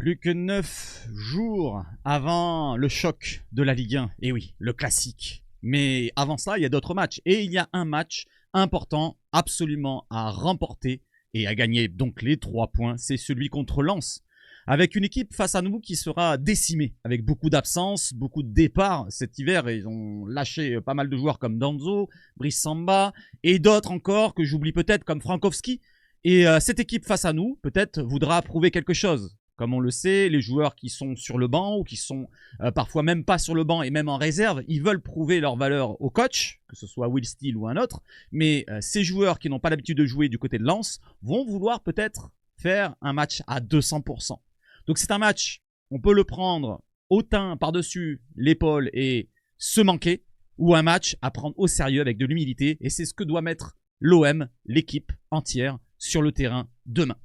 Plus que 9 jours avant le choc de la Ligue 1. Et oui, le classique. Mais avant ça, il y a d'autres matchs. Et il y a un match important, absolument à remporter et à gagner donc les 3 points. C'est celui contre Lens. Avec une équipe face à nous qui sera décimée, avec beaucoup d'absences, beaucoup de départs. Cet hiver, ils ont lâché pas mal de joueurs comme Danzo, Brice Samba et d'autres encore que j'oublie peut-être comme Frankowski. Et cette équipe face à nous, peut-être, voudra prouver quelque chose. Comme on le sait, les joueurs qui sont sur le banc ou qui sont parfois même pas sur le banc et même en réserve, ils veulent prouver leur valeur au coach, que ce soit Will Steele ou un autre. Mais ces joueurs qui n'ont pas l'habitude de jouer du côté de Lens vont vouloir peut-être faire un match à 200%. Donc c'est un match, on peut le prendre hautain par-dessus l'épaule et se manquer, ou un match à prendre au sérieux avec de l'humilité. Et c'est ce que doit mettre l'OM, l'équipe entière, sur le terrain demain.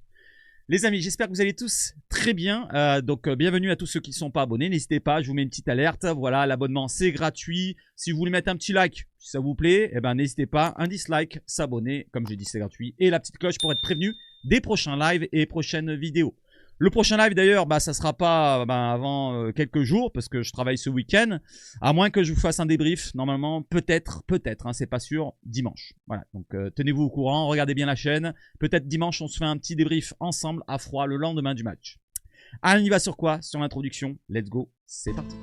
Les amis, j'espère que vous allez tous très bien. Bienvenue à tous ceux qui ne sont pas abonnés. N'hésitez pas, je vous mets une petite alerte. Voilà, l'abonnement, c'est gratuit. Si vous voulez mettre un petit like, si ça vous plaît, eh ben, n'hésitez pas. Un dislike, s'abonner, comme j'ai dit, c'est gratuit. Et la petite cloche pour être prévenu des prochains lives et prochaines vidéos. Le prochain live d'ailleurs, ça sera pas avant quelques jours parce que je travaille ce week-end. À moins que je vous fasse un débrief, normalement, peut-être, hein, c'est pas sûr, dimanche. Voilà, donc tenez-vous au courant, regardez bien la chaîne. Peut-être dimanche, on se fait un petit débrief ensemble à froid le lendemain du match. Allez, on y va sur quoi? Sur l'introduction. Let's go, c'est parti.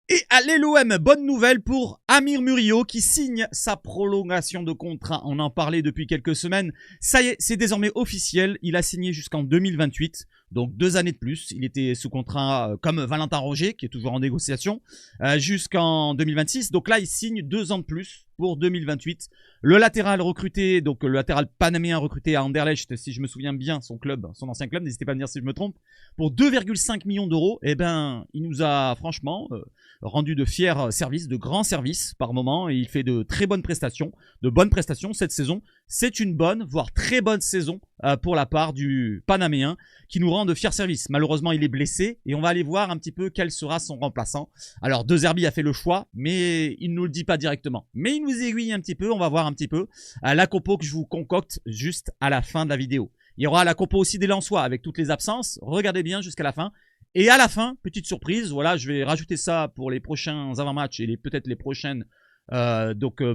Et allez l'OM, bonne nouvelle pour Amir Murillo qui signe sa prolongation de contrat. On en parlait depuis quelques semaines. Ça y est, c'est désormais officiel. Il a signé jusqu'en 2028, donc 2 années de plus. Il était sous contrat comme Valentin Roger, qui est toujours en négociation, jusqu'en 2026. Donc là, il signe 2 ans de plus pour 2028. Le latéral recruté, donc le latéral panaméen recruté à Anderlecht, si je me souviens bien, son club, son ancien club, n'hésitez pas à me dire si je me trompe, pour 2,5 millions d'euros, eh ben, il nous a franchement rendu de fiers services, de grands services par moment, et il fait de très bonnes prestations, cette saison. C'est une bonne, voire très bonne saison pour la part du Panaméen qui nous rend de fiers services. Malheureusement, il est blessé et on va aller voir un petit peu quel sera son remplaçant. Alors, De Zerbi a fait le choix, mais il ne nous le dit pas directement. Mais il nous aiguille un petit peu, on va voir un petit peu la compo que je vous concocte juste à la fin de la vidéo. Il y aura la compo aussi des Lensois avec toutes les absences. Regardez bien jusqu'à la fin. Et à la fin, petite surprise, voilà, je vais rajouter ça pour les prochains avant-matchs et peut-être les prochaines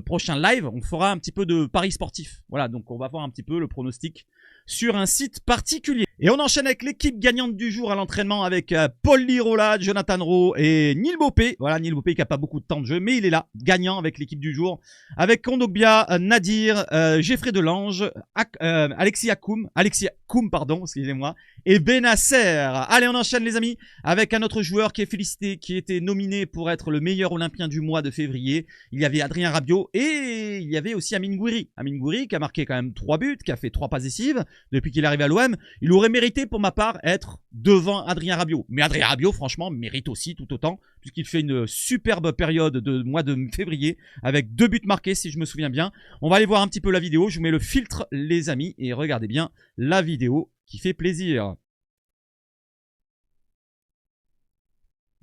prochain live, on fera un petit peu de paris sportif. Voilà, donc on va voir un petit peu le pronostic sur un site particulier. Et on enchaîne avec l'équipe gagnante du jour à l'entraînement avec Paul Lirola, Jonathan Rowe et Neil Bopé. Voilà, Neil Bopé qui n'a pas beaucoup de temps de jeu, mais il est là, gagnant avec l'équipe du jour. Avec Kondogbia, Nadir, Geoffrey Delange, Alexis Koum, excusez-moi, et Benasser. Allez, on enchaîne les amis avec un autre joueur qui est félicité, qui était nominé pour être le meilleur Olympien du mois de février. Il y avait Adrien Rabiot et il y avait aussi Amine Gouiri. Amine Gouiri qui a marqué quand même 3 buts, qui a fait 3 passes décisives depuis qu'il est arrivé à l'OM. Il aurait mérité pour ma part être devant Adrien Rabiot. Mais Adrien Rabiot franchement mérite aussi tout autant puisqu'il fait une superbe période de mois de février avec 2 buts marqués si je me souviens bien. On va aller voir un petit peu la vidéo. Je vous mets le filtre les amis et regardez bien la vidéo qui fait plaisir.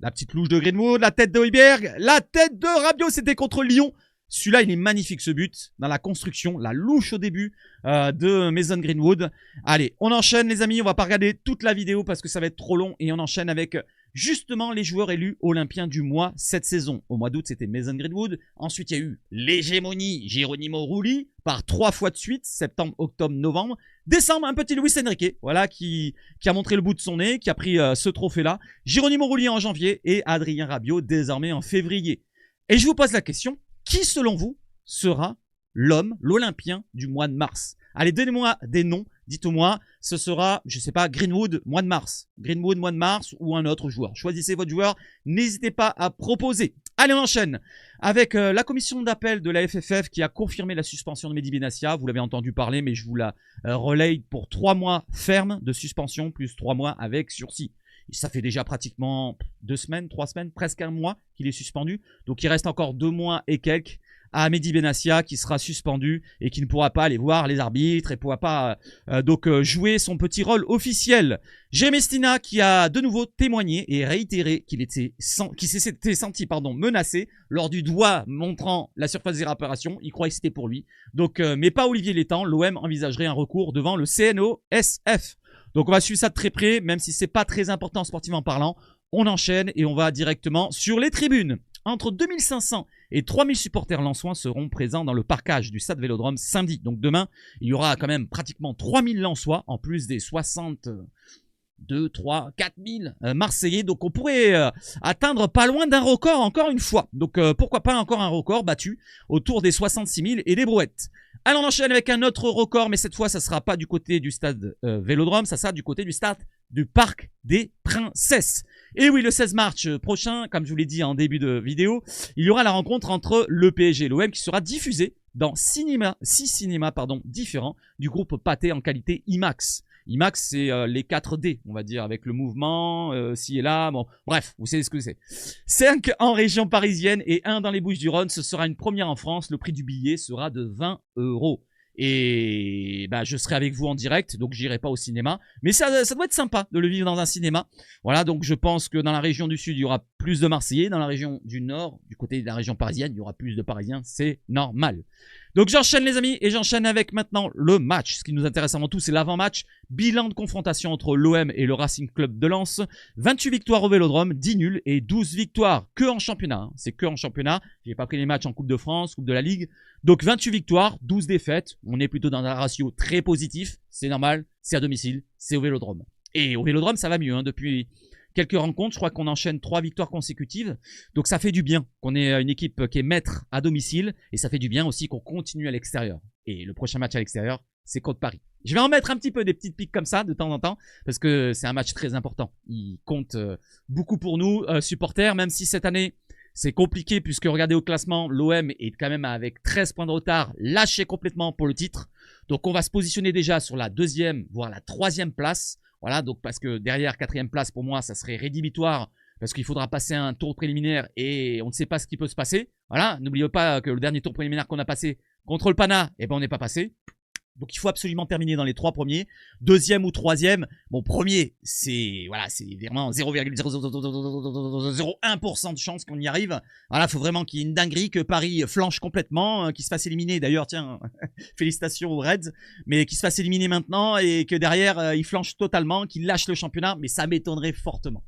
La petite louche de Greenwood, la tête de Højbjerg, la tête de Rabiot, c'était contre Lyon. Celui-là, il est magnifique ce but, dans la construction, la louche au début de Mason Greenwood. Allez, on enchaîne les amis, on va pas regarder toute la vidéo parce que ça va être trop long. Et on enchaîne avec justement les joueurs élus olympiens du mois cette saison. Au mois d'août, c'était Mason Greenwood. Ensuite, il y a eu l'hégémonie Geronimo Rulli par 3 fois de suite, septembre, octobre, novembre. Décembre, un petit Luis Enrique, voilà, qui a montré le bout de son nez, qui a pris ce trophée-là. Geronimo Rulli en janvier et Adrien Rabiot désormais en février. Et je vous pose la question, qui selon vous sera l'homme, l'Olympien du mois de mars? Allez, donnez-moi des noms, dites-moi, ce sera, je sais pas, Greenwood, mois de mars. Greenwood, mois de mars ou un autre joueur. Choisissez votre joueur, n'hésitez pas à proposer. Allez, on enchaîne avec la commission d'appel de la FFF qui a confirmé la suspension de Mehdi Benassia. Vous l'avez entendu parler, mais je vous la relaye pour 3 mois ferme de suspension, plus 3 mois avec sursis. Ça fait déjà pratiquement 2 semaines, 3 semaines, presque un mois qu'il est suspendu. Donc il reste encore 2 mois et quelques à Mehdi Benassia qui sera suspendu et qui ne pourra pas aller voir les arbitres et ne pourra pas jouer son petit rôle officiel. Jérémy Stina qui a de nouveau témoigné et réitéré qu'il s'était senti menacé lors du doigt montrant la surface des réparations. Il croyait que c'était pour lui. Donc, mais pas Olivier Létang. L'OM envisagerait un recours devant le CNOSF. Donc on va suivre ça de très près, même si c'est pas très important sportivement parlant. On enchaîne et on va directement sur les tribunes. Entre 2500 et 3000 supporters lensois seront présents dans le parcage du Stade Vélodrome samedi. Donc demain, il y aura quand même pratiquement 3000 lensois, en plus des 62, 3, 4000 Marseillais. Donc on pourrait atteindre pas loin d'un record encore une fois. Donc pourquoi pas encore un record battu autour des 66 000 et des brouettes. Alors on enchaîne avec un autre record, mais cette fois ça sera pas du côté du Stade Vélodrome, ça sera du côté du Stade du Parc des Princesses. Et oui, le 16 mars prochain, comme je vous l'ai dit en début de vidéo, il y aura la rencontre entre le PSG et l'OM qui sera diffusée dans 6 cinémas différents du groupe Pathé en qualité IMAX. IMAX, c'est les 4D, on va dire, avec le mouvement, ci et là. Bon, bref, vous savez ce que c'est. 5 en région parisienne et 1 dans les Bouches-du-Rhône. Ce sera une première en France. Le prix du billet sera de 20 €. Et bah, je serai avec vous en direct, donc j'irai pas au cinéma. Mais ça doit être sympa de le vivre dans un cinéma. Voilà, donc je pense que dans la région du Sud, il y aura plus de Marseillais. Dans la région du Nord, du côté de la région parisienne, il y aura plus de Parisiens. C'est normal. Donc j'enchaîne les amis, et j'enchaîne avec maintenant le match. Ce qui nous intéresse avant tout, c'est l'avant-match. Bilan de confrontation entre l'OM et le Racing Club de Lens. 28 victoires au Vélodrome, 10 nuls et 12 victoires que en championnat. Hein. C'est que en championnat. J'ai pas pris les matchs en Coupe de France, Coupe de la Ligue. Donc 28 victoires, 12 défaites. On est plutôt dans un ratio très positif. C'est normal, c'est à domicile, c'est au Vélodrome. Et au Vélodrome, ça va mieux. Hein. Depuis quelques rencontres, je crois qu'on enchaîne 3 victoires consécutives. Donc ça fait du bien qu'on ait une équipe qui est maître à domicile. Et ça fait du bien aussi qu'on continue à l'extérieur. Et le prochain match à l'extérieur, c'est contre Paris. Je vais en mettre un petit peu des petites piques comme ça de temps en temps. Parce que c'est un match très important. Il compte beaucoup pour nous, supporters. Même si cette année, c'est compliqué puisque regardez au classement, l'OM est quand même avec 13 points de retard, lâché complètement pour le titre. Donc on va se positionner déjà sur la 2e, voire la 3e place. Voilà, donc parce que derrière 4e place, pour moi, ça serait rédhibitoire parce qu'il faudra passer un tour préliminaire et on ne sait pas ce qui peut se passer. Voilà, n'oubliez pas que le dernier tour préliminaire qu'on a passé contre le Pana, eh ben on n'est pas passé. Donc il faut absolument terminer dans les 3 premiers. 2e ou 3e. Bon, premier, c'est vraiment 0,0001% de chance qu'on y arrive. Voilà, il faut vraiment qu'il y ait une dinguerie, que Paris flanche complètement, qu'il se fasse éliminer. D'ailleurs, tiens, félicitations aux Reds, mais qu'il se fasse éliminer maintenant et que derrière, il flanche totalement, qu'il lâche le championnat, mais ça m'étonnerait fortement.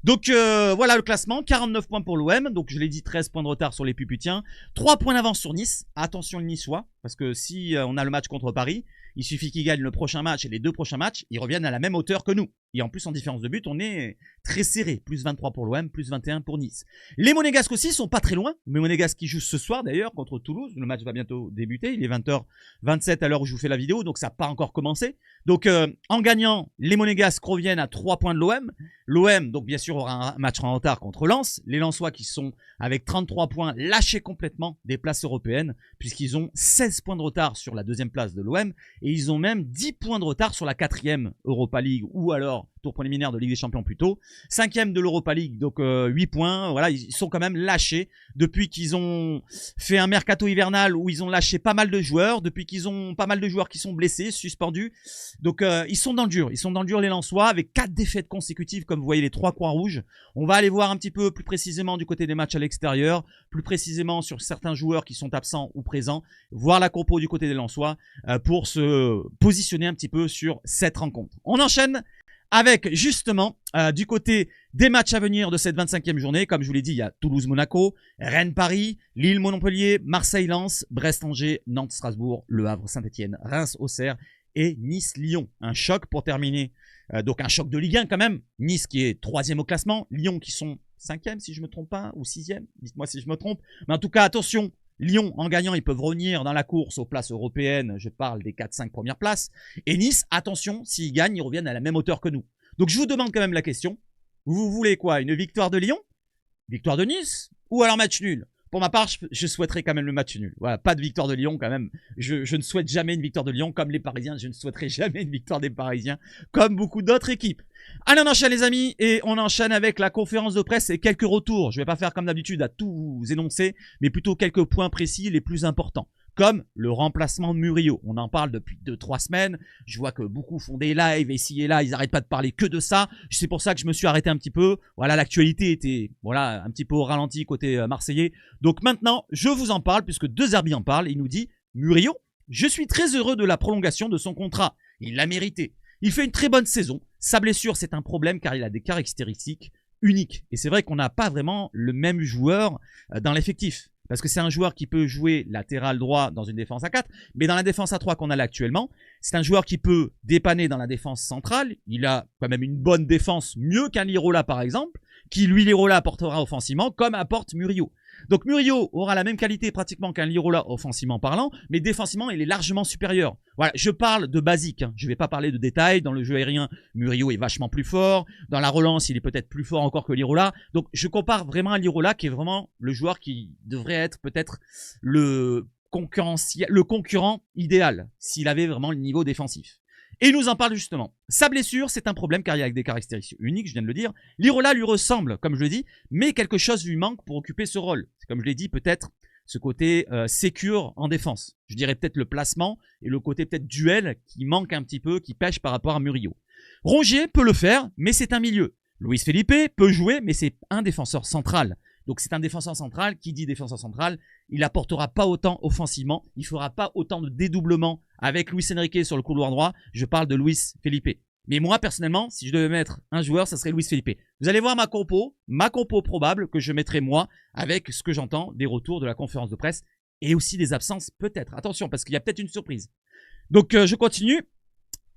Donc voilà le classement, 49 points pour l'OM, donc je l'ai dit 13 points de retard sur les Puputiens, 3 points d'avance sur Nice, attention le Niçois, parce que si on a le match contre Paris, il suffit qu'ils gagnent le prochain match et les 2 prochains matchs, ils reviennent à la même hauteur que nous. Et en plus en différence de but, on est très serré, plus 23 pour l'OM, plus 21 pour Nice. Les Monégasques aussi sont pas très loin, mais Monégasques qui jouent ce soir d'ailleurs contre Toulouse, le match va bientôt débuter, il est 20h27 à l'heure où je vous fais la vidéo, donc ça n'a pas encore commencé. Donc en gagnant, les Monégasques reviennent à 3 points de l'OM. L'OM, donc bien sûr, aura un match en retard contre Lens. Les Lensois qui sont avec 33 points lâchés complètement des places européennes puisqu'ils ont 16 points de retard sur la 2e place de l'OM et ils ont même 10 points de retard sur la 4e Europa League ou alors tour préliminaire de Ligue des Champions plutôt. 5e de l'Europa League, donc 8 points. Voilà, ils sont quand même lâchés depuis qu'ils ont fait un mercato hivernal où ils ont lâché pas mal de joueurs, depuis qu'ils ont pas mal de joueurs qui sont blessés, suspendus. Donc ils sont dans le dur. Ils sont dans le dur les Lensois avec 4 défaites consécutives comme vous voyez les 3 croix rouges. On va aller voir un petit peu plus précisément du côté des matchs à l'extérieur, plus précisément sur certains joueurs qui sont absents ou présents, voir la compo du côté des Lensois pour se positionner un petit peu sur cette rencontre. On enchaîne avec justement du côté des matchs à venir de cette 25e journée. Comme je vous l'ai dit, il y a Toulouse-Monaco, Rennes-Paris, Lille-Montpellier, Marseille-Lens, Brest-Angers, Nantes-Strasbourg, Le Havre-Saint-Etienne, Reims-Auxerre et Nice-Lyon. Un choc pour terminer. Donc un choc de Ligue 1 quand même. Nice qui est 3e au classement. Lyon qui sont 5e si je ne me trompe pas, ou 6e. Dites-moi si je me trompe. Mais en tout cas, attention. Lyon, en gagnant, ils peuvent revenir dans la course aux places européennes. Je parle des 4-5 premières places. Et Nice, attention, s'ils gagnent, ils reviennent à la même hauteur que nous. Donc je vous demande quand même la question. Vous voulez quoi? Une victoire de Lyon? Victoire de Nice? Ou alors match nul? Pour ma part, je souhaiterais quand même le match nul. Voilà, pas de victoire de Lyon quand même. Je ne souhaite jamais une victoire de Lyon comme les Parisiens. Je ne souhaiterais jamais une victoire des Parisiens comme beaucoup d'autres équipes. Allez, on enchaîne les amis et on enchaîne avec la conférence de presse et quelques retours. Je ne vais pas faire comme d'habitude à tout vous énoncer, mais plutôt quelques points précis les plus importants. Comme le remplacement de Murillo. On en parle depuis 2-3 semaines. Je vois que beaucoup font des lives ici et là. Ils n'arrêtent pas de parler que de ça. C'est pour ça que je me suis arrêté un petit peu. Voilà, l'actualité était un petit peu au ralenti côté marseillais. Donc maintenant, je vous en parle puisque De Zerbi en parle. Il nous dit « Murillo, je suis très heureux de la prolongation de son contrat. Il l'a mérité. Il fait une très bonne saison. Sa blessure, c'est un problème car il a des caractéristiques uniques. Et c'est vrai qu'on n'a pas vraiment le même joueur dans l'effectif. Parce que c'est un joueur qui peut jouer latéral droit dans une défense à 4, mais dans la défense à 3 qu'on a là actuellement, c'est un joueur qui peut dépanner dans la défense centrale. Il a quand même une bonne défense, mieux qu'un Lirola par exemple, qui lui, Lirola, apportera offensivement, comme apporte Murillo. Donc Murillo aura la même qualité pratiquement qu'un Lirola offensivement parlant, mais défensivement, il est largement supérieur. Voilà, je parle de basique, hein. Je ne vais pas parler de détails. Dans le jeu aérien, Murillo est vachement plus fort. Dans la relance, il est peut-être plus fort encore que Lirola. Donc je compare vraiment à Lirola, qui est vraiment le joueur qui devrait être peut-être le concurrent idéal, s'il avait vraiment le niveau défensif. Et il nous en parle justement. Sa blessure, c'est un problème car il a des caractéristiques uniques, je viens de le dire. Lirola lui ressemble, comme je le dis, mais quelque chose lui manque pour occuper ce rôle. C'est comme je l'ai dit, peut-être ce côté sécure en défense. Je dirais peut-être le placement et le côté peut-être duel qui manque un petit peu, qui pêche par rapport à Murillo. Rongier peut le faire, mais c'est un milieu. Luis Felipe peut jouer, mais c'est un défenseur central. Donc c'est un défenseur central. Qui dit défenseur central, il apportera pas autant offensivement. Il fera pas autant de dédoublement avec Luis Enrique sur le couloir droit. Je parle de Luis Felipe. Mais moi, personnellement, si je devais mettre un joueur, ça serait Luis Felipe. Vous allez voir ma compo probable que je mettrai moi avec ce que j'entends des retours de la conférence de presse et aussi des absences peut-être. Attention, parce qu'il y a peut-être une surprise. Donc je continue.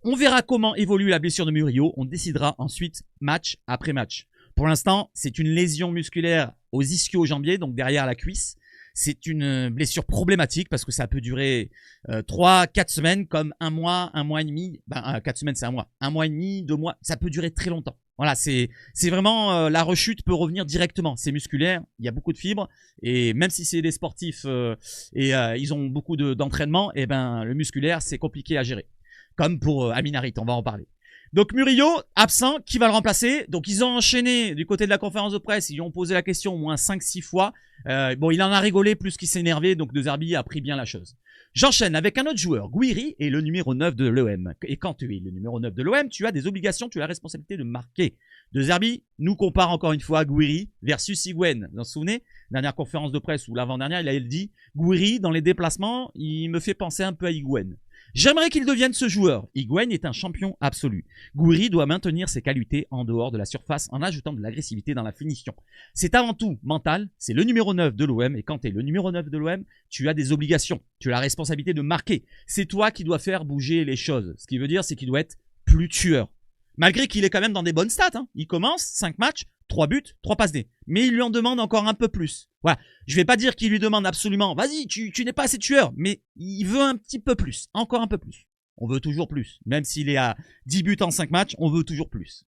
On verra comment évolue la blessure de Murillo. On décidera ensuite match après match. Pour l'instant, c'est une lésion musculaire aux ischio-jambiers, donc derrière la cuisse. C'est une blessure problématique parce que ça peut durer 3-4 semaines, comme un mois et demi. 4 semaines, c'est un mois. 1 mois et demi, 2 mois, ça peut durer très longtemps. Voilà, c'est vraiment la rechute peut revenir directement. C'est musculaire, il y a beaucoup de fibres et même si c'est des sportifs ils ont beaucoup d'entraînement, et ben le musculaire c'est compliqué à gérer. Comme pour Amin Harit, on va en parler. Donc Murillo, absent, qui va le remplacer? Donc ils ont enchaîné du côté de la conférence de presse, ils lui ont posé la question au moins 5-6 fois. Bon, il en a rigolé plus qu'il s'est énervé, donc De Zerbi a pris bien la chose. J'enchaîne avec un autre joueur, Gouiri est le numéro 9 de l'OM. Et quand tu es le numéro 9 de l'OM, tu as des obligations, tu as la responsabilité de marquer. De Zerbi nous compare encore une fois Gouiri versus Higuaín. Vous vous souvenez? Dernière conférence de presse ou l'avant-dernière, il a dit Gouiri, dans les déplacements, il me fait penser un peu à Higuaín. J'aimerais qu'il devienne ce joueur. Higuaín est un champion absolu. Gouiri doit maintenir ses qualités en dehors de la surface en ajoutant de l'agressivité dans la finition. C'est avant tout mental, c'est le numéro 9 de l'OM et quand tu es le numéro 9 de l'OM, tu as des obligations, tu as la responsabilité de marquer. C'est toi qui dois faire bouger les choses. Ce qui veut dire c'est qu'il doit être plus tueur. Malgré qu'il est quand même dans des bonnes stats. Hein. Il commence, 5 matchs, 3 buts, 3 passes D. Mais il lui en demande encore un peu plus. Voilà. Je vais pas dire qu'il lui demande absolument, vas-y, tu n'es pas assez tueur. Mais il veut un petit peu plus. Encore un peu plus. On veut toujours plus. Même s'il est à 10 buts en 5 matchs, on veut toujours plus.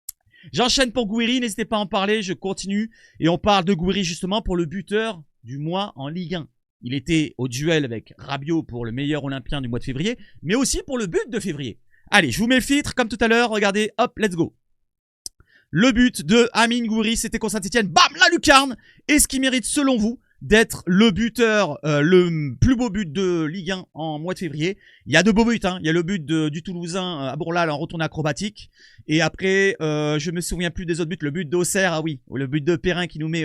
J'enchaîne pour Gouiri, n'hésitez pas à en parler, je continue. Et on parle de Gouiri justement pour le buteur du mois en Ligue 1. Il était au duel avec Rabiot pour le meilleur olympien du mois de février, mais aussi pour le but de février. Allez, je vous mets le filtre comme tout à l'heure, regardez, hop, let's go. Le but de Amine Gouiri, c'était contre Saint-Etienne. Bam, la lucarne. Est-ce qu'il mérite, selon vous, d'être le buteur, le plus beau but de Ligue 1 en mois de février? Il y a de beaux buts, hein. Il y a le but du Toulousain à Bourlal en retourné acrobatique. Et après, je me souviens plus des autres buts. Le but d'Auxerre, ah oui, le but de Perrin qui nous met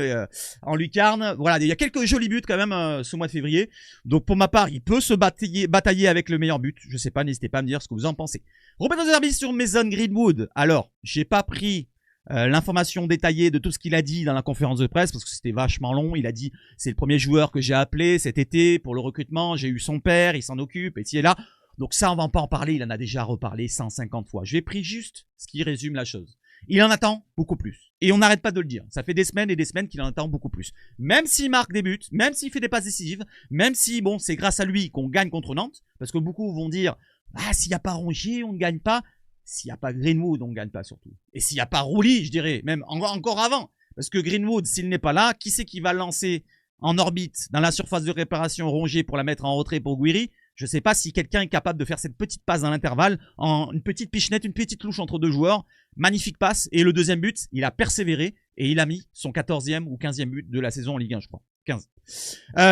en lucarne. Voilà, il y a quelques jolis buts quand même ce mois de février. Donc pour ma part, il peut se batailler avec le meilleur but. Je sais pas, n'hésitez pas à me dire ce que vous en pensez. Robert De Zerbi sur Mason Greenwood. Alors, j'ai pas pris l'information détaillée de tout ce qu'il a dit dans la conférence de presse parce que c'était vachement long. Il a dit c'est le premier joueur que j'ai appelé cet été pour le recrutement, j'ai eu son père, il s'en occupe et ci et là. Donc ça on va pas en parler, il en a déjà reparlé 150 fois. J'ai pris juste ce qui résume la chose. Il en attend beaucoup plus. Et on n'arrête pas de le dire. Ça fait des semaines et des semaines qu'il en attend beaucoup plus. Même s'il marque des buts, même s'il fait des passes décisives, même si bon c'est grâce à lui qu'on gagne contre Nantes, parce que beaucoup vont dire ah s'il n'y a pas Rongier on ne gagne pas. S'il n'y a pas Greenwood, on ne gagne pas surtout. Et s'il n'y a pas Rouli, je dirais, même encore avant. Parce que Greenwood, s'il n'est pas là, qui c'est qui va lancer en orbite, dans la surface de réparation rongée pour la mettre en retrait pour Guiri. Je ne sais pas si quelqu'un est capable de faire cette petite passe dans l'intervalle, en une petite pichenette, une petite louche entre deux joueurs. Magnifique passe. Et le deuxième but, il a persévéré et il a mis son 14e ou 15e but de la saison en Ligue 1, je crois. 15.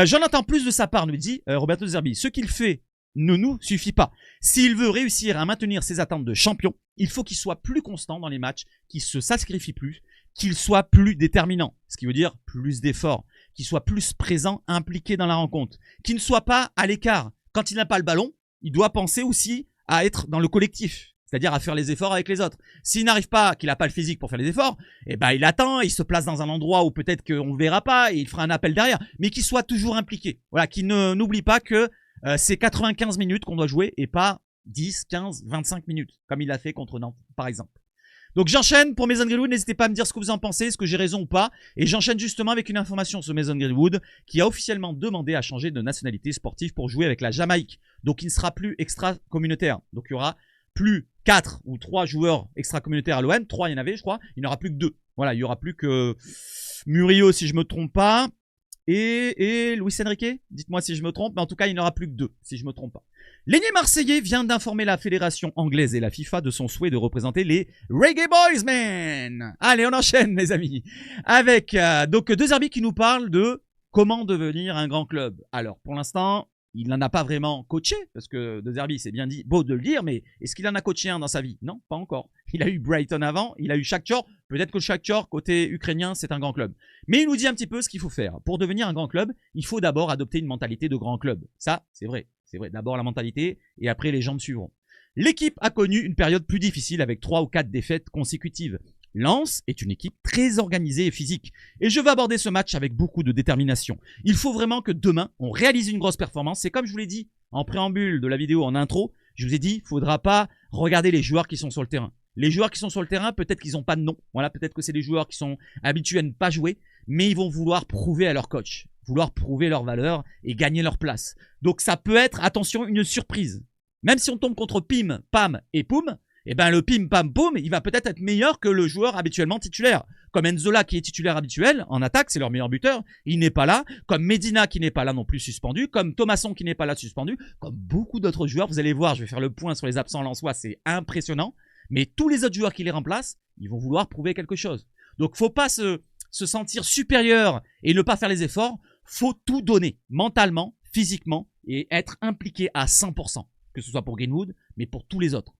J'en entends plus de sa part, nous dit Roberto De Zerbi. Ce qu'il fait ne nous suffit pas. S'il veut réussir à maintenir ses attentes de champion, il faut qu'il soit plus constant dans les matchs, qu'il se sacrifie plus, qu'il soit plus déterminant. Ce qui veut dire plus d'efforts, qu'il soit plus présent, impliqué dans la rencontre, qu'il ne soit pas à l'écart. Quand il n'a pas le ballon, il doit penser aussi à être dans le collectif, c'est-à-dire à faire les efforts avec les autres. S'il n'arrive pas, qu'il n'a pas le physique pour faire les efforts, eh ben il attend, il se place dans un endroit où peut-être qu'on ne verra pas et il fera un appel derrière, mais qu'il soit toujours impliqué. Voilà, qu'il n'oublie pas que c'est 95 minutes qu'on doit jouer et pas 10, 15, 25 minutes, comme il a fait contre Nantes, par exemple. Donc j'enchaîne pour Mason Greenwood, n'hésitez pas à me dire ce que vous en pensez, est-ce que j'ai raison ou pas. Et j'enchaîne justement avec une information sur Mason Greenwood qui a officiellement demandé à changer de nationalité sportive pour jouer avec la Jamaïque. Donc il ne sera plus extra-communautaire. Donc il y aura plus 4 ou 3 joueurs extra-communautaires à l'OM. 3 il y en avait je crois, il n'y en aura plus que 2. Voilà, il n'y aura plus que Murillo si je ne me trompe pas. Et Luis Enrique, dites-moi si je me trompe, mais en tout cas il n'y en aura plus que 2 si je ne me trompe pas. L'aîné marseillais vient d'informer la fédération anglaise et la FIFA de son souhait de représenter les Reggae Boys, man. Allez, on enchaîne, mes amis. Avec donc De Zerbi qui nous parle de comment devenir un grand club. Alors, pour l'instant, il n'en a pas vraiment coaché, parce que De Zerbi, c'est bien dit, beau de le dire, mais est-ce qu'il en a coaché un dans sa vie? Non, pas encore. Il a eu Brighton avant, il a eu Shakhtar. Peut-être que Shakhtar, côté ukrainien, c'est un grand club. Mais il nous dit un petit peu ce qu'il faut faire. Pour devenir un grand club, il faut d'abord adopter une mentalité de grand club. Ça, c'est vrai. C'est vrai, d'abord la mentalité et après les jambes suivront. L'équipe a connu une période plus difficile avec 3 ou 4 défaites consécutives. Lens est une équipe très organisée et physique. Et je vais aborder ce match avec beaucoup de détermination. Il faut vraiment que demain, on réalise une grosse performance. C'est comme je vous l'ai dit en préambule de la vidéo, en intro, je vous ai dit, il ne faudra pas regarder les joueurs qui sont sur le terrain. Les joueurs qui sont sur le terrain, peut-être qu'ils n'ont pas de nom. Voilà, peut-être que c'est des joueurs qui sont habitués à ne pas jouer, mais ils vont vouloir prouver à leur coach, vouloir prouver leur valeur et gagner leur place. Donc ça peut être, attention, une surprise. Même si on tombe contre Pim, Pam et Poum, eh ben le Pim, Pam, Poum, il va peut-être être meilleur que le joueur habituellement titulaire. Comme Enzola qui est titulaire habituel, en attaque, c'est leur meilleur buteur, il n'est pas là. Comme Medina qui n'est pas là non plus suspendu. Comme Thomasson qui n'est pas là suspendu. Comme beaucoup d'autres joueurs, vous allez voir, je vais faire le point sur les absents lensois, c'est impressionnant. Mais tous les autres joueurs qui les remplacent, ils vont vouloir prouver quelque chose. Donc faut pas se sentir supérieur et ne pas faire les efforts. Faut tout donner, mentalement, physiquement, et être impliqué à 100%. Que ce soit pour Greenwood, mais pour tous les autres.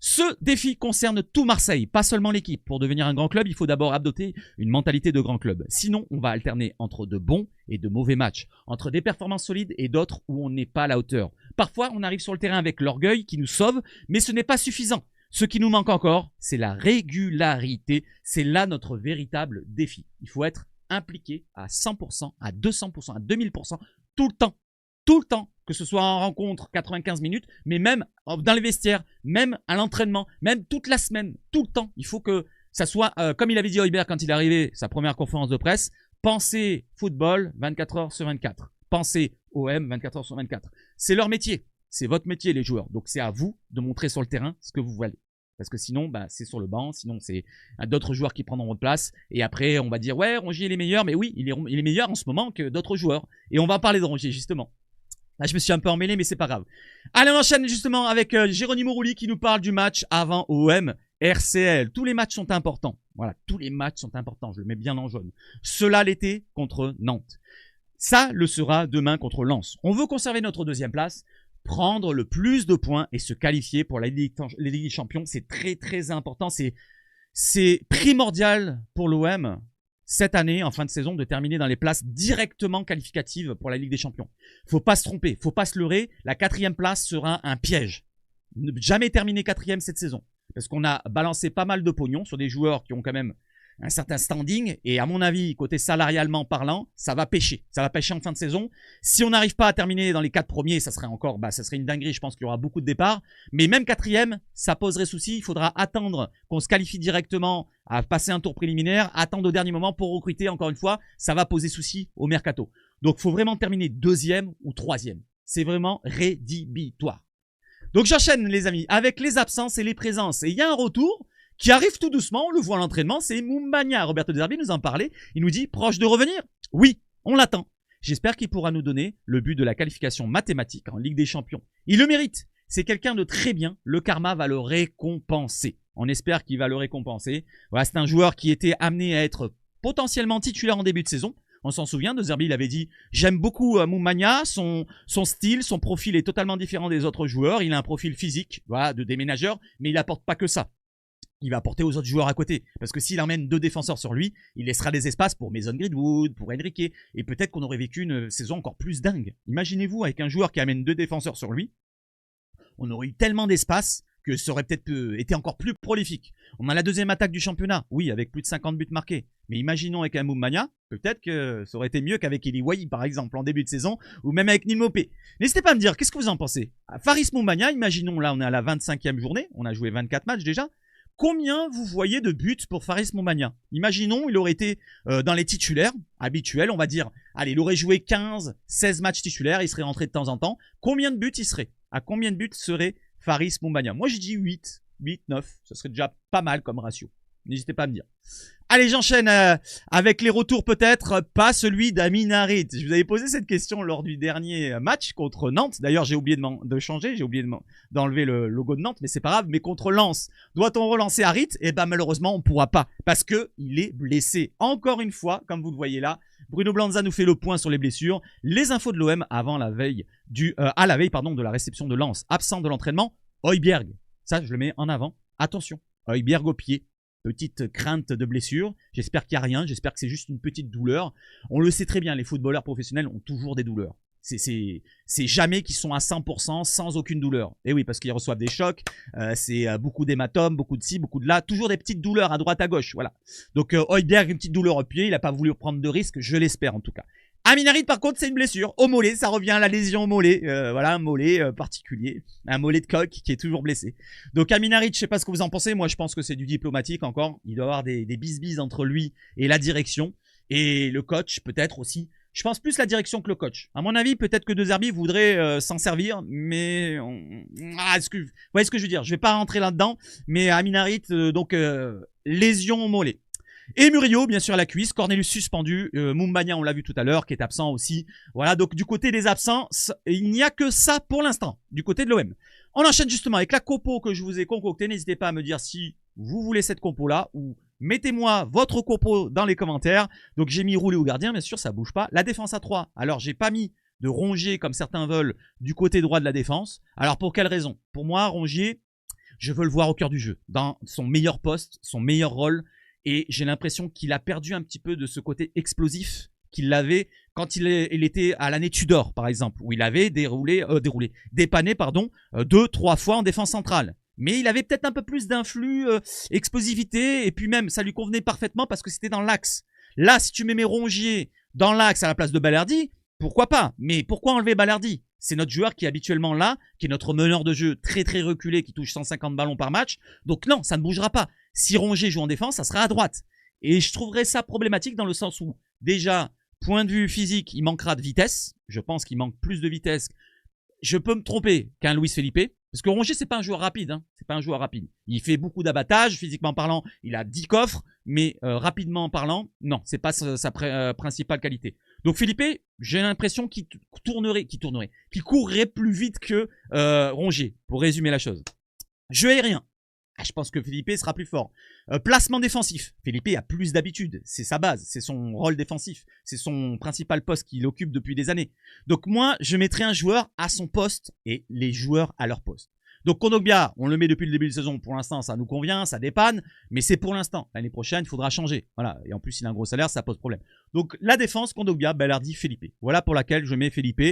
Ce défi concerne tout Marseille, pas seulement l'équipe. Pour devenir un grand club, il faut d'abord adopter une mentalité de grand club. Sinon, on va alterner entre de bons et de mauvais matchs, entre des performances solides et d'autres où on n'est pas à la hauteur. Parfois, on arrive sur le terrain avec l'orgueil qui nous sauve, mais ce n'est pas suffisant. Ce qui nous manque encore, c'est la régularité. C'est là notre véritable défi. Il faut être impliqué à 100%, à 200%, à 2000%, tout le temps. Tout le temps, que ce soit en rencontre 95 minutes, mais même dans les vestiaires, même à l'entraînement, même toute la semaine, tout le temps. Il faut que ça soit, comme il avait dit Hojbjerg quand il est arrivé, sa première conférence de presse, pensez football 24 heures sur 24. Pensez OM 24 heures sur 24. C'est leur métier. C'est votre métier, les joueurs. Donc, c'est à vous de montrer sur le terrain ce que vous valez. Parce que sinon, bah, c'est sur le banc. Sinon, c'est d'autres joueurs qui prendront votre place. Et après, on va dire, ouais, Rongier, il est meilleur. Mais oui, il est meilleur en ce moment que d'autres joueurs. Et on va parler de Rongier, justement. Là, je me suis un peu emmêlé, mais c'est pas grave. Allez, on enchaîne justement avec Geronimo Rulli qui nous parle du match avant OM RCL. Tous les matchs sont importants. Voilà, tous les matchs sont importants. Je le mets bien en jaune. Cela l'était contre Nantes. Ça le sera demain contre Lens. On veut conserver notre deuxième place, prendre le plus de points et se qualifier pour la Ligue des Champions. C'est très, très important. C'est primordial pour l'OM. Cette année, en fin de saison, de terminer dans les places directement qualificatives pour la Ligue des Champions. Faut pas se tromper, faut pas se leurrer. La 4e place sera un piège. Ne jamais terminer 4e cette saison. Parce qu'on a balancé pas mal de pognon sur des joueurs qui ont quand même un certain standing. Et à mon avis, côté salarialement parlant, ça va pêcher. Ça va pêcher en fin de saison. Si on n'arrive pas à terminer dans les 4 premiers, ça serait encore, ça serait une dinguerie. Je pense qu'il y aura beaucoup de départs. Mais même 4e, ça poserait souci. Il faudra attendre qu'on se qualifie directement à passer un tour préliminaire, attendre au dernier moment pour recruter. Encore une fois, ça va poser souci au mercato. Donc, il faut vraiment terminer 2e ou 3e. C'est vraiment rédhibitoire. Donc, j'enchaîne, les amis, avec les absences et les présences. Et il y a un retour qui arrive tout doucement, on le voit à l'entraînement, c'est Moumbagna. Roberto De Zerbi nous en parlait. Il nous dit, proche de revenir? Oui, on l'attend. J'espère qu'il pourra nous donner le but de la qualification mathématique en Ligue des Champions. Il le mérite. C'est quelqu'un de très bien. Le karma va le récompenser. On espère qu'il va le récompenser. Voilà, c'est un joueur qui était amené à être potentiellement titulaire en début de saison. On s'en souvient, De Zerbi, il avait dit « J'aime beaucoup Moumania, son style, son profil est totalement différent des autres joueurs. Il a un profil physique, voilà, de déménageur, mais il apporte pas que ça. Il va apporter aux autres joueurs à côté. Parce que s'il emmène 2 défenseurs sur lui, il laissera des espaces pour Mason Greenwood, pour Enrique. Et peut-être qu'on aurait vécu une saison encore plus dingue. Imaginez-vous avec un joueur qui amène 2 défenseurs sur lui. On aurait eu tellement d'espace que ça aurait peut-être été encore plus prolifique. On a la deuxième attaque du championnat, oui, avec plus de 50 buts marqués. Mais imaginons avec un Moumania, peut-être que ça aurait été mieux qu'avec Eli Wahi, par exemple, en début de saison, ou même avec Neal Maupay. N'hésitez pas à me dire, qu'est-ce que vous en pensez? Faris Moumania, imaginons, là, on est à la 25e journée, on a joué 24 matchs déjà. Combien vous voyez de buts pour Faris Moumania? Imaginons, il aurait été dans les titulaires habituels, on va dire, allez, il aurait joué 15, 16 matchs titulaires, il serait rentré de temps en temps. Combien de buts il serait? À combien de buts serait Faris Moumania? Moi, je dis 8, 9, ce serait déjà pas mal comme ratio. N'hésitez pas à me dire. Allez, j'enchaîne avec les retours peut-être, pas celui d'Amin Harit. Je vous avais posé cette question lors du dernier match contre Nantes. D'ailleurs, j'ai oublié de changer, j'ai oublié d'enlever le logo de Nantes, mais c'est pas grave. Mais contre Lens, doit-on relancer Harit? Eh ben malheureusement, on pourra pas parce que il est blessé. Encore une fois, comme vous le voyez là, Bruno Blanza nous fait le point sur les blessures. Les infos de l'OM avant la veille à la veille de la réception de Lens, absent de l'entraînement. Højbjerg, ça je le mets en avant. Attention, Højbjerg au pied. Petite crainte de blessure. J'espère qu'il n'y a rien. J'espère que c'est juste une petite douleur. On le sait très bien, les footballeurs professionnels ont toujours des douleurs. C'est jamais qu'ils sont à 100% sans aucune douleur. Et oui, parce qu'ils reçoivent des chocs. C'est beaucoup d'hématomes, beaucoup de ci, beaucoup de là. Toujours des petites douleurs à droite, à gauche. Voilà. Donc, Højbjerg, une petite douleur au pied. Il n'a pas voulu prendre de risque. Je l'espère en tout cas. Amin Harit, par contre, c'est une blessure au mollet. Ça revient à la lésion au mollet. Voilà, un mollet particulier. Un mollet de coq qui est toujours blessé. Donc, Amin Harit, je sais pas ce que vous en pensez. Moi, je pense que c'est du diplomatique encore. Il doit y avoir des bisbis entre lui et la direction. Et le coach, peut-être aussi. Je pense plus la direction que le coach. À mon avis, peut-être que De Zerbi voudrait s'en servir. Mais... vous voyez ce que je veux dire? Je vais pas rentrer là-dedans. Mais Amin Harit, lésion au mollet. Et Murillo, bien sûr, à la cuisse. Cornelius suspendu. Moumania, on l'a vu tout à l'heure, qui est absent aussi. Voilà, donc du côté des absents, il n'y a que ça pour l'instant, du côté de l'OM. On enchaîne justement avec la compo que je vous ai concoctée. N'hésitez pas à me dire si vous voulez cette compo-là ou mettez-moi votre compo dans les commentaires. Donc j'ai mis Roulé au gardien, bien sûr, ça bouge pas. La défense à 3. Alors, j'ai pas mis de Rongier, comme certains veulent, du côté droit de la défense. Alors, pour quelle raison? Pour moi, Rongier, je veux le voir au cœur du jeu, dans son meilleur poste, son meilleur rôle. Et j'ai l'impression qu'il a perdu un petit peu de ce côté explosif qu'il avait quand il était à l'année Tudor, par exemple, où il avait dépanné 2-3 fois en défense centrale. Mais il avait peut-être un peu plus d'influx, explosivité, et puis même, ça lui convenait parfaitement parce que c'était dans l'axe. Là, si tu mets Rongier dans l'axe à la place de Balerdi, pourquoi pas? Mais pourquoi enlever Balerdi? C'est notre joueur qui est habituellement là, qui est notre meneur de jeu très très reculé, qui touche 150 ballons par match. Donc non, ça ne bougera pas. Si Rongier joue en défense, ça sera à droite. Et je trouverais ça problématique dans le sens où, déjà, point de vue physique, il manquera de vitesse. Je pense qu'il manque plus de vitesse. Je peux me tromper qu'un Luis Felipe. Parce que Rongier, c'est pas un joueur rapide. Hein. C'est pas un joueur rapide. Il fait beaucoup d'abattage, physiquement parlant. Il a 10 coffres. Mais rapidement parlant, non, c'est pas sa principale qualité. Donc Felipe, j'ai l'impression qu'il courrait plus vite que Rongier, pour résumer la chose. Jeu aérien. Je pense que Felipe sera plus fort. Placement défensif. Felipe a plus d'habitude. C'est sa base. C'est son rôle défensif. C'est son principal poste qu'il occupe depuis des années. Donc moi, je mettrai un joueur à son poste et les joueurs à leur poste. Donc Kondogbia, on le met depuis le début de saison. Pour l'instant, ça nous convient, ça dépanne. Mais c'est pour l'instant. L'année prochaine, il faudra changer. Voilà. Et en plus, il a un gros salaire, ça pose problème. Donc la défense, Kondogbia, Balerdi, Felipe. Voilà pour laquelle je mets Felipe.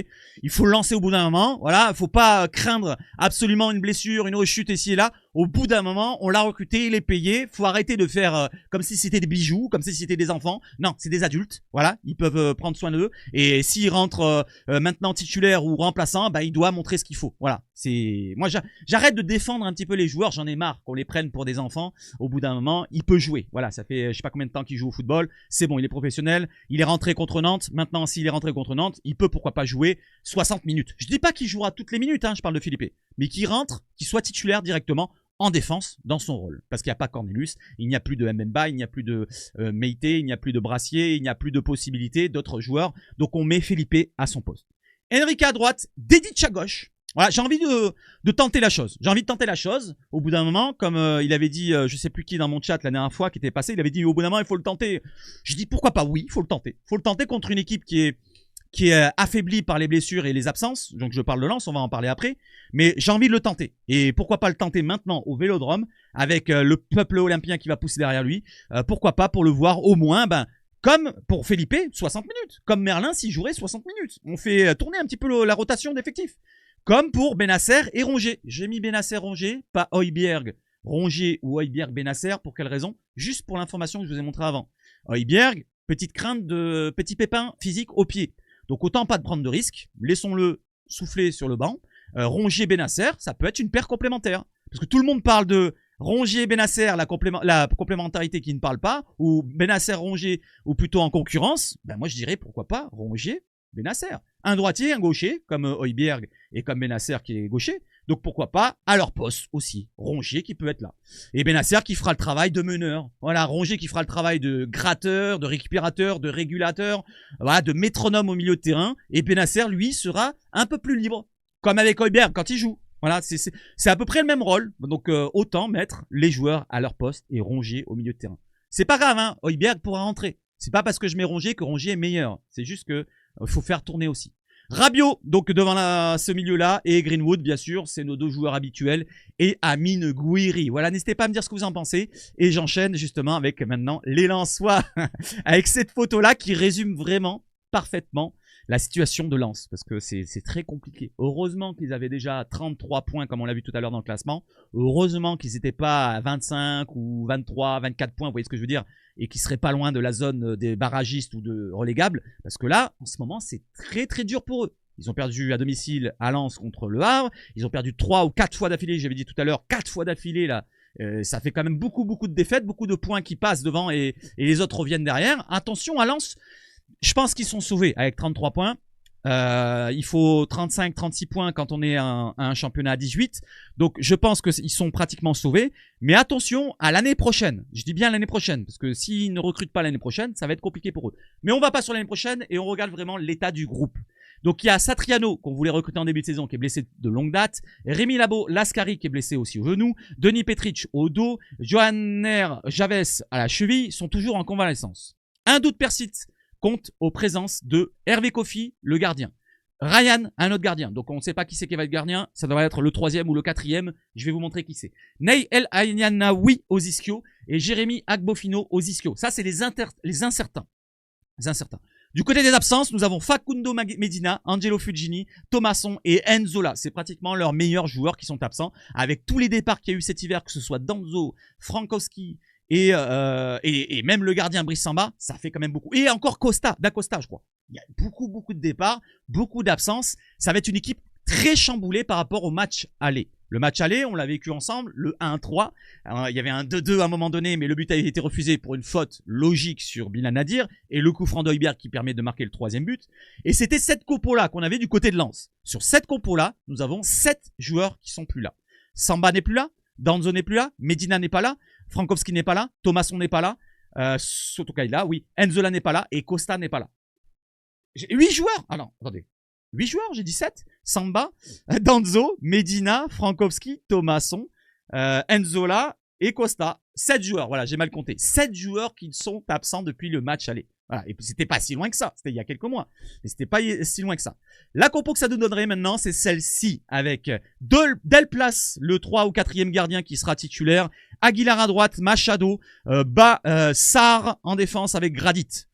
Il faut le lancer au bout d'un moment. Voilà. Il faut pas craindre absolument une blessure, une rechute ici et là. Au bout d'un moment, on l'a recruté, il est payé. Faut arrêter de faire comme si c'était des bijoux, comme si c'était des enfants. Non, c'est des adultes. Voilà, ils peuvent prendre soin d'eux. Et s'il rentre maintenant titulaire ou remplaçant, bah il doit montrer ce qu'il faut. Voilà. C'est moi, j'arrête de défendre un petit peu les joueurs. J'en ai marre qu'on les prenne pour des enfants. Au bout d'un moment, il peut jouer. Voilà, ça fait je sais pas combien de temps qu'il joue au football. C'est bon, il est professionnel. Il est rentré contre Nantes. Maintenant, s'il est rentré contre Nantes, il peut pourquoi pas jouer 60 minutes. Je dis pas qu'il jouera toutes les minutes. Hein, je parle de Felipe, mais qu'il rentre, qu'il soit titulaire directement. en défense dans son rôle. Parce qu'il n'y a pas Cornelius, il n'y a plus de Mbemba, il n'y a plus de Meïté, il n'y a plus de Brassier, il n'y a plus de possibilités d'autres joueurs. Donc on met Felipe à son poste. Enrique à droite, Dedic à gauche. Voilà, j'ai envie de tenter la chose. J'ai envie de tenter la chose. Au bout d'un moment, comme il avait dit, je sais plus qui dans mon chat la dernière fois qui était passé, il avait dit au bout d'un moment il faut le tenter. Je dis pourquoi pas, oui, il faut le tenter. Il faut le tenter contre une équipe qui est affaiblie par les blessures et les absences. Donc je parle de Lens, on va en parler après. Mais j'ai envie de le tenter. Et pourquoi pas le tenter maintenant au Vélodrome avec le peuple olympien qui va pousser derrière lui. Pourquoi pas pour le voir au moins, comme pour Felipe, 60 minutes. Comme Merlin s'y jouerait 60 minutes. On fait tourner un petit peu la rotation d'effectifs. Comme pour Benasser et Rongier. J'ai mis Benasser Rongier, pas Højbjerg Rongier ou Højbjerg Benasser. Pour quelle raison? Juste pour l'information que je vous ai montré avant. Højbjerg, petite crainte de petit pépin physique au pied. Donc autant pas de prendre de risques. Laissons-le souffler sur le banc. Rongier Benasser, ça peut être une paire complémentaire. Parce que tout le monde parle de Rongier Benasser, la complémentarité qui ne parle pas, ou Benasser Rongier, ou plutôt en concurrence. Moi je dirais pourquoi pas Rongier Benasser. Un droitier, un gaucher, comme Højbjerg et comme Benasser qui est gaucher. Donc pourquoi pas à leur poste aussi. Rongier qui peut être là. Et Benasser qui fera le travail de meneur. Voilà, Rongier qui fera le travail de gratteur, de récupérateur, de régulateur, voilà, de métronome au milieu de terrain. Et Benasser, lui, sera un peu plus libre. Comme avec Højbjerg quand il joue. Voilà, c'est à peu près le même rôle. Donc autant mettre les joueurs à leur poste et Rongier au milieu de terrain. C'est pas grave, hein. Højbjerg pourra rentrer. C'est pas parce que je mets Rongier que Rongier est meilleur. C'est juste que faut faire tourner aussi. Rabiot, donc devant ce milieu-là, et Greenwood, bien sûr, c'est nos deux joueurs habituels, et Amine Gouiri. Voilà, n'hésitez pas à me dire ce que vous en pensez, et j'enchaîne justement avec maintenant les Lensois, avec cette photo-là qui résume vraiment parfaitement la situation de Lens, parce que c'est très compliqué. Heureusement qu'ils avaient déjà 33 points, comme on l'a vu tout à l'heure dans le classement. Heureusement qu'ils n'étaient pas à 25 ou 23, 24 points, vous voyez ce que je veux dire, et qu'ils seraient pas loin de la zone des barragistes ou de relégables, parce que là, en ce moment, c'est très très dur pour eux. Ils ont perdu à domicile à Lens contre le Havre, ils ont perdu 3 ou 4 fois d'affilée, j'avais dit tout à l'heure, 4 fois d'affilée là. Ça fait quand même beaucoup de défaites, beaucoup de points qui passent devant et les autres reviennent derrière. Attention à Lens. Je pense qu'ils sont sauvés avec 33 points. Il faut 35-36 points quand on est à un championnat à 18. Donc je pense qu'ils sont pratiquement sauvés. Mais attention à l'année prochaine. Je dis bien l'année prochaine. Parce que s'ils ne recrutent pas l'année prochaine, ça va être compliqué pour eux. Mais on va pas sur l'année prochaine et on regarde vraiment l'état du groupe. Donc il y a Satriano qu'on voulait recruter en début de saison qui est blessé de longue date. Rémi Labo Lascari qui est blessé aussi au genou. Denis Petric au dos. Johanner Javes à la cheville sont toujours en convalescence. Un doute persiste compte aux présences de Hervé Kofi, le gardien. Ryan, un autre gardien. Donc on ne sait pas qui c'est qui va être gardien. Ça devrait être le 3e ou le 4e. Je vais vous montrer qui c'est. Ney El Ayanaoui aux ischios et Jérémy Agbofino aux ischios. Ça, c'est les incertains. Les incertains. Du côté des absences, nous avons Facundo Medina, Angelo Fugini, Thomasson et Enzola. C'est pratiquement leurs meilleurs joueurs qui sont absents. Avec tous les départs qu'il y a eu cet hiver, que ce soit Danzo, Frankowski, et même le gardien Brice Samba, ça fait quand même beaucoup. Et encore D'Acosta, je crois. Il y a beaucoup de départs, beaucoup d'absences. Ça va être une équipe très chamboulée par rapport au match aller. Le match aller, on l'a vécu ensemble, le 1-3. Alors, il y avait un 2-2 à un moment donné, mais le but a été refusé pour une faute logique sur Bilal Nadir et le coup franc d'Højbjerg qui permet de marquer le 3e but. Et c'était cette compo-là qu'on avait du côté de Lens. Sur cette compo-là, nous avons 7 joueurs qui sont plus là. Samba n'est plus là, Danzo n'est plus là, Medina n'est pas là, Frankowski n'est pas là, Thomasson n'est pas là, Sotoka est là, oui, Enzola n'est pas là et Costa n'est pas là. J'ai 8 joueurs. Ah non, attendez. 8 joueurs, j'ai dit 7. Samba, Danzo, Medina, Frankowski, Thomasson, Enzola et Costa. 7 joueurs, voilà, j'ai mal compté. 7 joueurs qui sont absents depuis le match aller. Voilà, et c'était pas si loin que ça, c'était il y a quelques mois, mais c'était pas si loin que ça. La compo que ça nous donnerait maintenant, c'est celle-ci, avec Delplace, le 3 ou 4e gardien qui sera titulaire, Aguilar à droite, Machado, Sarr en défense avec Gradit.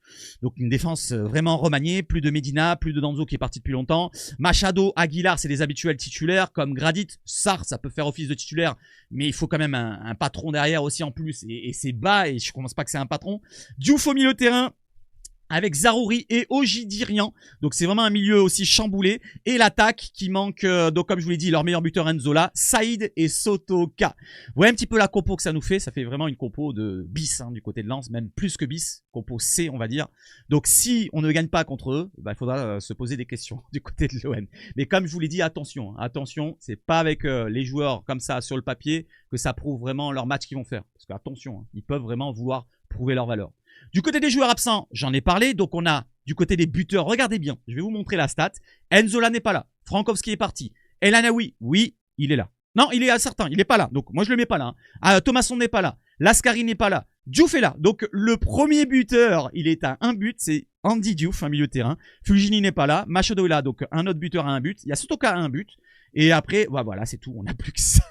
Donc une défense vraiment remaniée, plus de Medina, plus de Danzo qui est parti depuis longtemps. Machado, Aguilar, c'est les habituels titulaires, comme Gradit. Sarr, ça peut faire office de titulaire, mais il faut quand même un patron derrière aussi en plus, et c'est bas, et je ne pense pas que c'est un patron. Diouf au milieu de terrain, avec Zarouri et Ogidirian. Donc c'est vraiment un milieu aussi chamboulé. Et l'attaque qui manque, donc comme je vous l'ai dit, leur meilleur buteur Enzola, Saïd et Sotoka. Vous voyez un petit peu la compo que ça nous fait. Ça fait vraiment une compo de bis du côté de Lens, même plus que bis. Compo C, on va dire. Donc si on ne gagne pas contre eux, il faudra se poser des questions du côté de l'OM. Mais comme je vous l'ai dit, attention. Attention, c'est pas avec les joueurs comme ça sur le papier que ça prouve vraiment leur match qu'ils vont faire. Parce que attention, ils peuvent vraiment vouloir prouver leur valeur. Du côté des joueurs absents, j'en ai parlé. Donc, on a du côté des buteurs, regardez bien. Je vais vous montrer la stat. Enzola n'est pas là. Frankowski est parti. El Anaoui, oui, il est là. Non, il est incertain. Il n'est pas là. Donc, moi, je le mets pas là. Thomasson n'est pas là. Lascari n'est pas là. Diouf est là. Donc, le premier buteur, il est à un but. C'est Andy Diouf, un milieu de terrain. Fulgini n'est pas là. Machado est là. Donc, un autre buteur à un but. Il y a Sotoka à un but. Et après, voilà, c'est tout. On n'a plus que ça.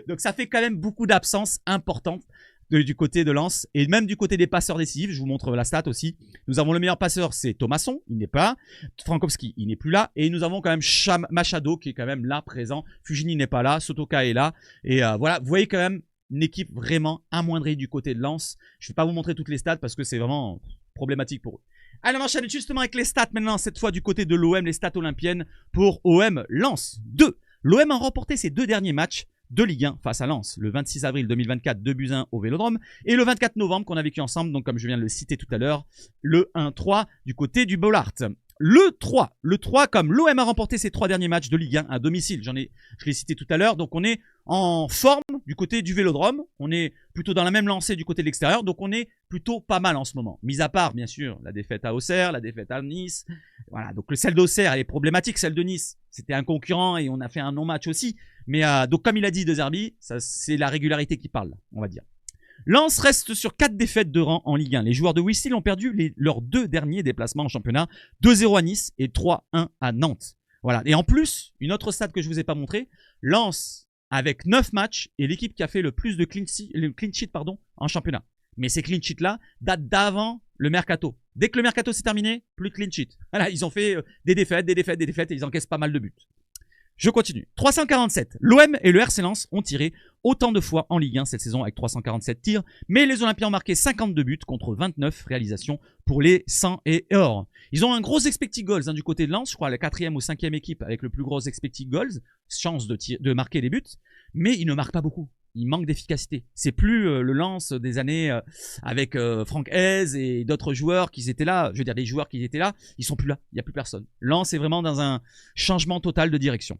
Donc, ça fait quand même beaucoup d'absences importantes. Du côté de Lens et même du côté des passeurs décisifs, je vous montre la stat aussi. Nous avons le meilleur passeur, c'est Thomasson, il n'est pas là. Frankowski, il n'est plus là. Et nous avons quand même Machado qui est quand même là, présent. Fugini n'est pas là, Sotoka est là. Et voilà, vous voyez quand même une équipe vraiment amoindrie du côté de Lens. Je ne vais pas vous montrer toutes les stats parce que c'est vraiment problématique pour eux. Allez, on enchaîne justement avec les stats maintenant, cette fois du côté de l'OM, les stats olympiennes pour OM Lens 2. L'OM a remporté ses 2 derniers matchs de Ligue 1 face à Lens, le 26 avril 2024, 2-1 au Vélodrome, et le 24 novembre qu'on a vécu ensemble, donc comme je viens de le citer tout à l'heure, le 1-3 du côté du Bollard. Le 3, comme l'OM a remporté ses 3 derniers matchs de Ligue 1 à domicile, je l'ai cité tout à l'heure, donc on est en forme du côté du Vélodrome, on est plutôt dans la même lancée du côté de l'extérieur, donc on est plutôt pas mal en ce moment. Mis à part, bien sûr, la défaite à Auxerre, la défaite à Nice, voilà, donc celle d'Auxerre, elle est problématique, celle de Nice, c'était un concurrent et on a fait un non-match aussi, mais donc comme il a dit De Zerbi, c'est la régularité qui parle, on va dire. Lens reste sur 4 défaites de rang en Ligue 1. Les joueurs de Whistle ont perdu leurs 2 derniers déplacements en championnat. 2-0 à Nice et 3-1 à Nantes. Voilà. Et en plus, une autre stat que je vous ai pas montré, Lens avec 9 matchs est l'équipe qui a fait le plus de clean sheet en championnat. Mais ces clean sheets là datent d'avant le mercato. Dès que le mercato s'est terminé, plus de clean sheet. Voilà, ils ont fait des défaites et ils encaissent pas mal de buts. Je continue. 347. L'OM et le RC Lens ont tiré autant de fois en Ligue 1 cette saison avec 347 tirs, mais les Olympiens ont marqué 52 buts contre 29 réalisations pour les 100 et or. Ils ont un gros expected goals du côté de Lens, je crois la 4e ou 5e équipe avec le plus gros expected goals, chance de marquer des buts, mais ils ne marquent pas beaucoup. Il manque d'efficacité. C'est plus le Lens des années avec Franck Hez et d'autres joueurs qui étaient là. Je veux dire, les joueurs qui étaient là, ils sont plus là. Il n'y a plus personne. Lens est vraiment dans un changement total de direction.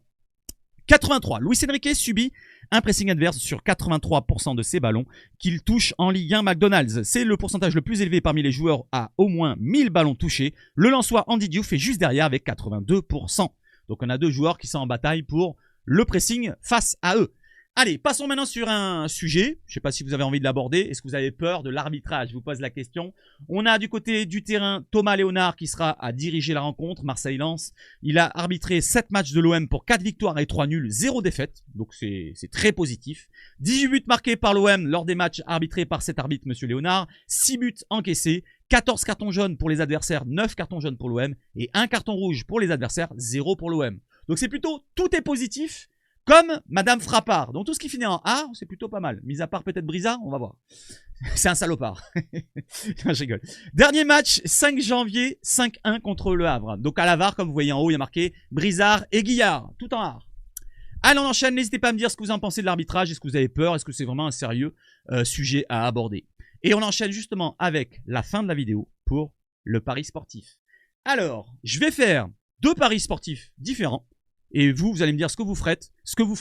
83. Luis Enrique subit un pressing adverse sur 83% de ses ballons qu'il touche en Ligue 1 McDonald's. C'est le pourcentage le plus élevé parmi les joueurs à au moins 1000 ballons touchés. Le Lensois Andy Diouf est juste derrière avec 82%. Donc on a 2 joueurs qui sont en bataille pour le pressing face à eux. Allez, passons maintenant sur un sujet. Je ne sais pas si vous avez envie de l'aborder. Est-ce que vous avez peur de l'arbitrage? Je vous pose la question. On a du côté du terrain Thomas Léonard qui sera à diriger la rencontre. Marseille-Lens. Il a arbitré 7 matchs de l'OM pour 4 victoires et 3 nuls, 0 défaites. Donc c'est très positif. 18 buts marqués par l'OM lors des matchs arbitrés par cet arbitre, monsieur Léonard. 6 buts encaissés. 14 cartons jaunes pour les adversaires, 9 cartons jaunes pour l'OM. Et 1 carton rouge pour les adversaires, 0 pour l'OM. Donc c'est plutôt, tout est positif. Comme Madame Frappard. Donc tout ce qui finit en A, c'est plutôt pas mal. Mis à part peut-être Brisa, on va voir. C'est un salopard. Non, je rigole. Dernier match, 5 janvier, 5-1 contre le Havre. Donc à la VAR, comme vous voyez en haut, il y a marqué Brizard et Guillard. Tout en A. Allez, on enchaîne. N'hésitez pas à me dire ce que vous en pensez de l'arbitrage. Est-ce que vous avez peur? Est-ce que c'est vraiment un sérieux sujet à aborder? Et on enchaîne justement avec la fin de la vidéo pour le pari sportif. Alors, je vais faire 2 paris sportifs différents. Et vous allez me dire ce que vous ferez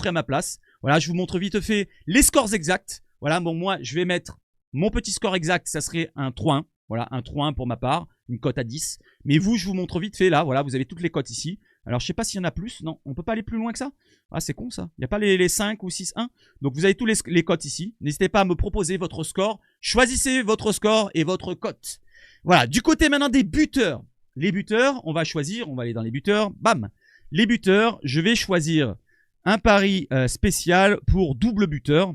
à ma place. Voilà, je vous montre vite fait les scores exacts. Voilà, bon, moi, je vais mettre mon petit score exact, ça serait un 3-1. Voilà, un 3-1 pour ma part, une cote à 10. Mais vous, je vous montre vite fait là, voilà, vous avez toutes les cotes ici. Alors, je sais pas s'il y en a plus. Non, on peut pas aller plus loin que ça. Ah, c'est con ça. Il n'y a pas les 5 ou 6-1. Donc, vous avez tous les cotes ici. N'hésitez pas à me proposer votre score. Choisissez votre score et votre cote. Voilà, du côté maintenant des buteurs. Les buteurs, on va choisir, on va aller dans les buteurs. Bam! Les buteurs, je vais choisir un pari spécial pour double buteur.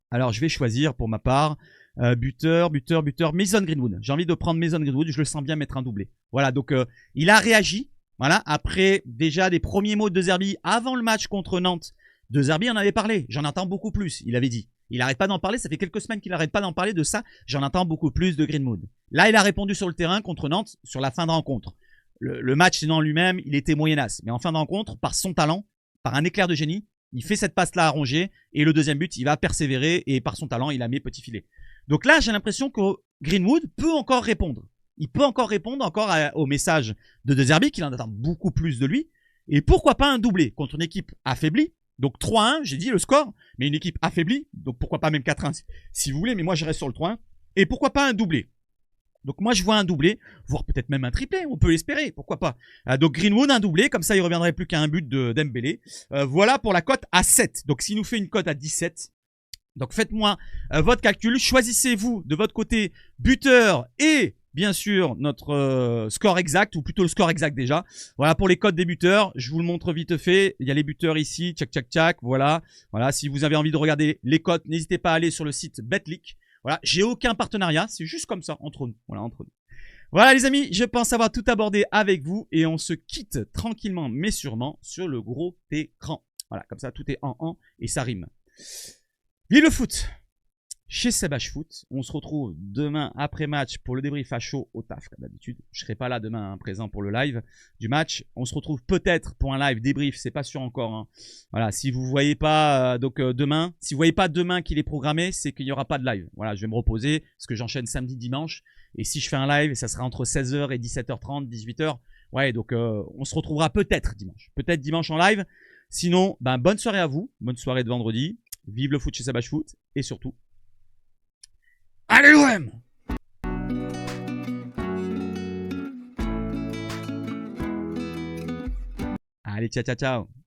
Alors, je vais choisir pour ma part buteur, Mason Greenwood. J'ai envie de prendre Mason Greenwood, je le sens bien mettre un doublé. Voilà, donc il a réagi. Voilà, après déjà des premiers mots de De Zerbi avant le match contre Nantes. De Zerbi en avait parlé, j'en entends beaucoup plus, il avait dit. Il arrête pas d'en parler, ça fait quelques semaines qu'il arrête pas d'en parler de ça. J'en entends beaucoup plus de Greenwood. Là, il a répondu sur le terrain contre Nantes sur la fin de rencontre. Le match en lui-même, il était moyenasse. Mais en fin de rencontre, par son talent, par un éclair de génie, il fait cette passe-là à Rongier. Et le deuxième but, il va persévérer. Et par son talent, il a mis petit filet. Donc là, j'ai l'impression que Greenwood peut encore répondre. Il peut encore répondre au message de De Zerbi, qu'il en attend beaucoup plus de lui. Et pourquoi pas un doublé contre une équipe affaiblie. Donc 3-1, j'ai dit le score, mais une équipe affaiblie. Donc pourquoi pas même 4-1 si vous voulez. Mais moi, je reste sur le 3-1. Et pourquoi pas un doublé. Donc moi, je vois un doublé, voire peut-être même un triplé. On peut l'espérer, pourquoi pas. Donc Greenwood, un doublé. Comme ça, il reviendrait plus qu'à un but de Dembélé. Voilà pour la cote à 7. Donc s'il nous fait une cote à 17... Donc faites-moi votre calcul, choisissez-vous de votre côté buteur et bien sûr notre score exact, ou plutôt le score exact déjà. Voilà pour les codes des buteurs, je vous le montre vite fait, il y a les buteurs ici, tchac tchac tchac, voilà. Voilà, si vous avez envie de regarder les cotes, n'hésitez pas à aller sur le site Betclic. Voilà, j'ai aucun partenariat, c'est juste comme ça, entre nous. Voilà, entre nous. Voilà les amis, je pense avoir tout abordé avec vous et on se quitte tranquillement mais sûrement sur le gros écran. Voilà, comme ça tout est en et ça rime. Vive le foot chez Sebache Foot. On se retrouve demain après match pour le débrief à chaud au taf, comme d'habitude. Je serai pas là demain, présent pour le live du match. On se retrouve peut-être pour un live débrief, c'est pas sûr encore. Hein. Voilà, si vous voyez pas demain, si vous voyez pas demain qu'il est programmé, c'est qu'il n'y aura pas de live. Voilà, je vais me reposer parce que j'enchaîne samedi, dimanche. Et si je fais un live, ça sera entre 16h et 17h30, 18h. Ouais, donc on se retrouvera peut-être dimanche. Peut-être dimanche en live. Sinon, bonne soirée à vous. Bonne soirée de vendredi. Vive le foot chez Sebache Foot. Et surtout, allez l'OM! Allez, ciao, ciao, ciao.